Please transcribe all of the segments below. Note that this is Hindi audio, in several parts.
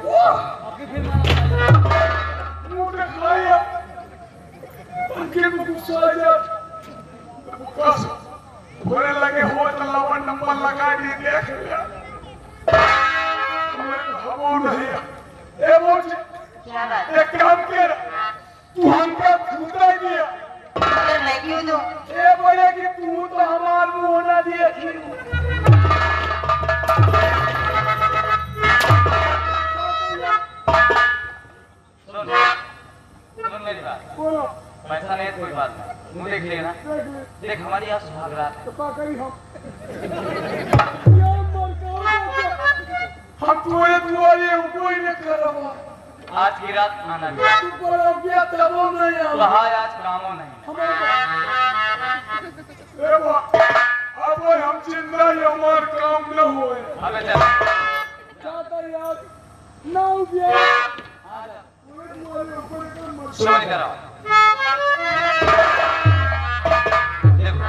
वो मुझे खाया उनके गुस्सा आ जा बस बोले लगे हो तो लवन नंबर लगा दिए देख लिया हम नहीं ए बोल क्या बात एक काम कर तू हमका खुदा दिया अरे मैं क्यों दूं ए बोले कि तू तो हमार मुंह होना दिए थी सुन मेरी बात बोलो पैसा नहीं कोई बात नहीं मुंह देख लेना देख हमारी यहाँ सुहाग रात है तो करी हम तुम्हारे दुआरे कोई नहीं कर रहा आज की रात आना भी तू बोलो क्या तब नहीं तो आवा हाँ आज कामों नहीं अब हम जिंदा ही हमार काम न हुए अबे चल जाता यार ना उबिया सुन करो देखो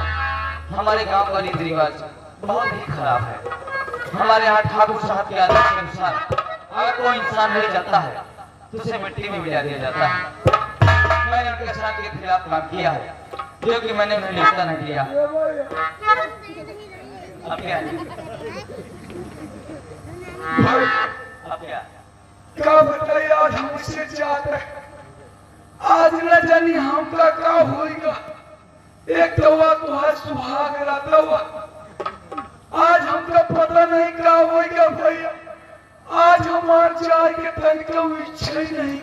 हमारे गांव का रीति रिवाज बहुत ही खराब है हमारे यहाँ ठाकुर साहब के आदेश के अनुसार अगर कोई इंसान नहीं जाता है तो उसे मिट्टी में मिला दिया जाता है मैंने उनके साथ के खिलाफ काम किया है जो कि मैंने उन्हें नियुक्त नहीं किया अब क्या है? अब क्या क्या बताइए आज हमसे चाहते हैं आज न जानी हमका क्या होएगा एक तो है सुहाग रात हुआ आज हमका पता नहीं क्या होएगा भैया आज हमार जाए के तनिका इच्छा ही नहीं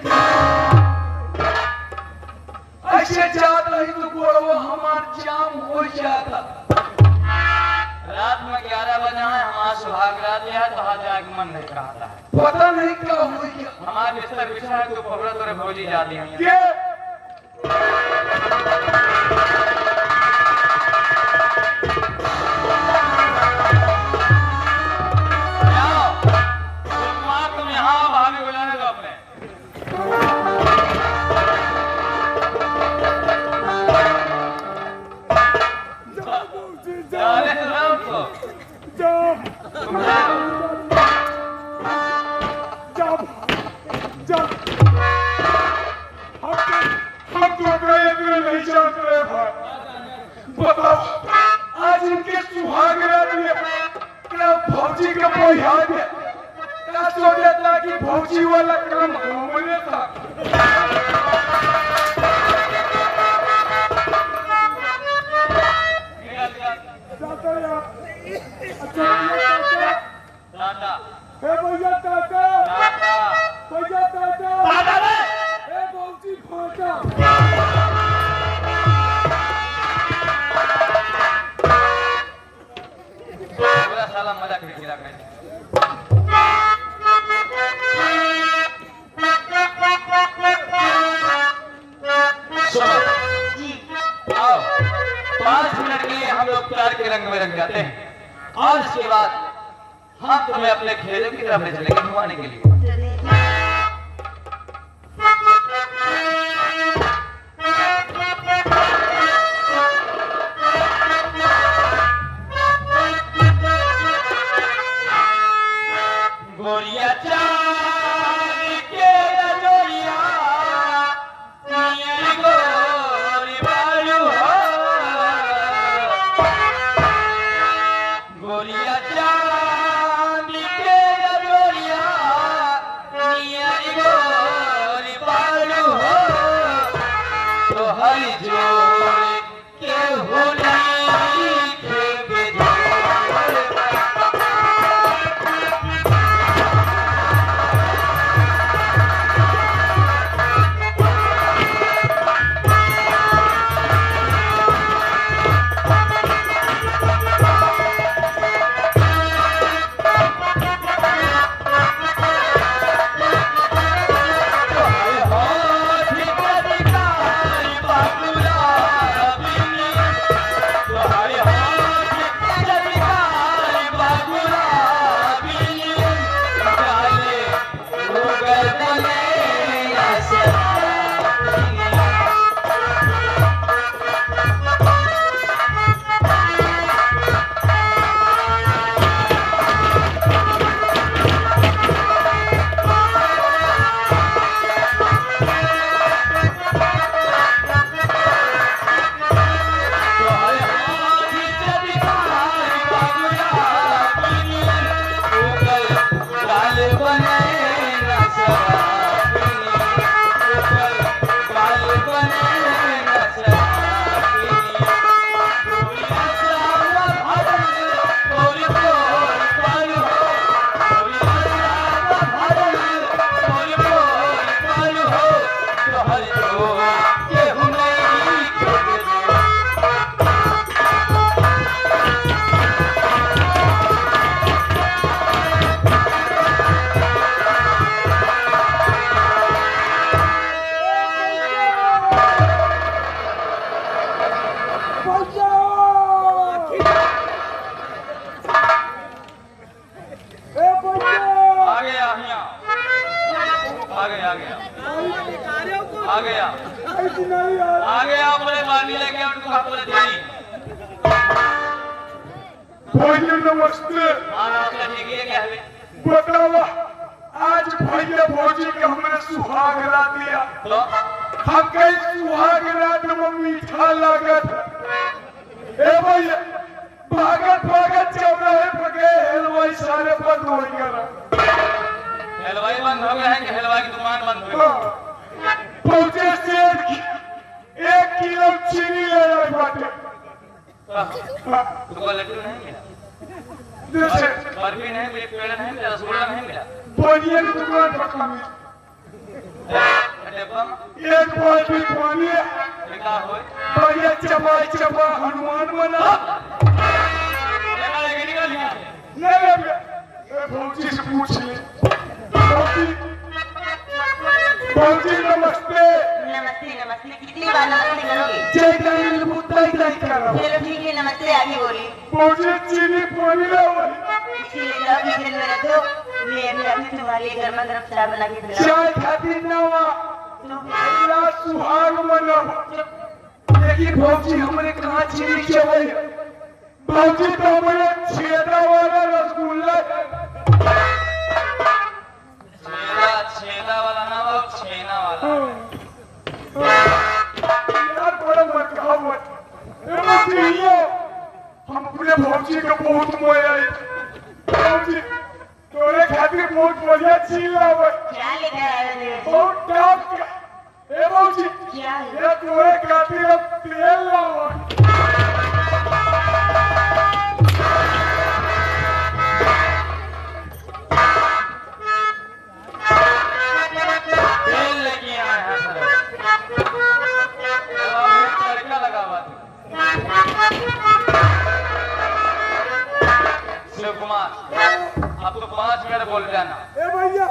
ऐसे जात नहीं तो गोड़वा हमार जाम हो जाता रात में 11 बजे है हमारा सुहाग रात है तो आज आगमन नहीं कहता है पता नहीं क्या होएगा हमारे बिस्तर बिछा है तो खबर तोरे भौजी जाती है के तुम यहाँ भाभी बुलाने दो अपने अरे सुनाओ तो तुम जाओ हम तो नहीं जानते रहे भाई बताओ आज इनके सुहाग रात में क्या भौजी का बिहार है क्या सोचा था कि भौजी वाला काम हमने था टाटा भैया काका टाटा भैया काका टाटा रे भौजी फाटा पूरा साला मजा कर गिरा कर सुनो आओ 5 मिनट के लिए हम लोग प्यार के रंग में रंग जाते हैं और इसके बाद हम तुम्हें अपने खेलों की तरफ ले चलेंगे घुमाने के लिए गोरिया चांद के रजोरिया नियर गोरी बालू हो गोरिया चांद के रजोरिया नियर गोरी बालू हो तो हरी जोड़ के हो नहीं खेबे जोड़ आ गया आ गया अपने पानी लेके उनको अपने देनी भैया नमस्ते। हाँ नमस्ते ठीक है क्या है बतावा आज भैया भौजी के हमने सुहाग रात दिया तो हम कई सुहाग रात में मीठा लागत ए भैया भागत भागत चौराहे पर गए हलवाई सारे बंद हो गया। हलवाई बंद हो गया है कि हलवाई की दुकान बंद हो गई पहुंचे से 1 किलो चीनी ले आए बाटे। तुमको लड्डू नहीं मिला जैसे बर्फी नहीं मिली पेड़ा नहीं मिला रसगुल्ला नहीं मिला पानी की दुकान पर कमी डब्बा एक बाल्टी पानी लिखा हो भैया चबा चबा हनुमान बना नहीं लगे भौजी से पूछ ले। भौजी नमस्ते। नमस्ते नमस्ते कितनी बार नमस्ते करोगे? जय गणेश बुद्धा ही नहीं कर रहा। चलो ठीक है नमस्ते आगे बोलिए। भौजी चीनी पानी लाओ। इसीलिए जाओ किचन में रखो मैं अभी तुम्हारे लिए गर्मा गर्म चाय बना के पिलाऊं। चाय खातिर ना हुआ अल्लाह सुहाग मना। लेकिन भौजी हमरे कहाँ चीनी चबाई भौजी तो हमारे छेदा वाला रसगुल्ला छेदा वाला ना वो छेना वाला यार बड़ा मत हम अपने भौजी को बहुत मोया भौजी तोरे खातिर बहुत बढ़िया चीज लावे क्या लेकर आए हो मेरे? बहुत टॉप का ए भौजी क्या है? ये तोरे खातिर अब तेल लावे तेल लेके आए हैं सर तड़का लगा हुआ शिव कुमार अब तो 5 मिनट बोल जाना ए भैया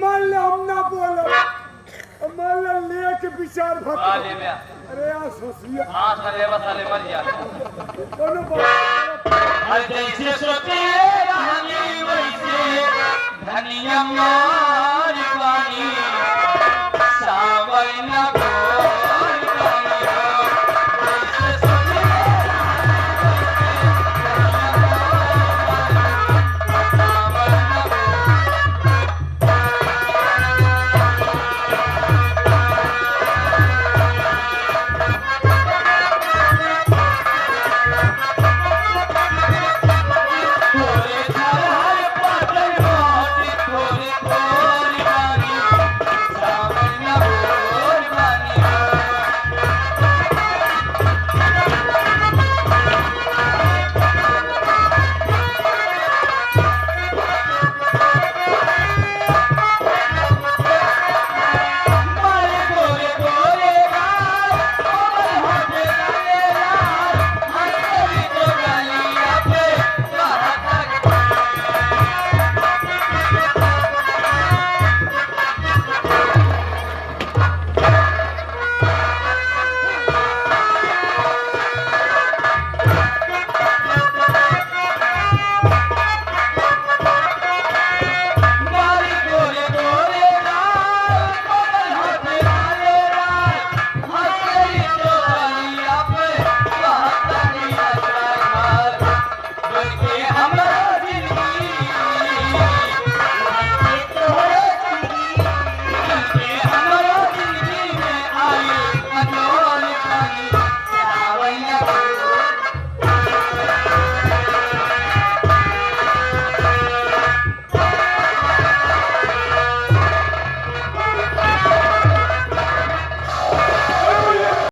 मान ले हम ना बोलो मान ले लेके विचार आ भक्त ले लिया अरे यार सोचिए हाँ साले बस साले मर जाते दोनों बात अरे जैसे सोचे रानी वैसे धनिया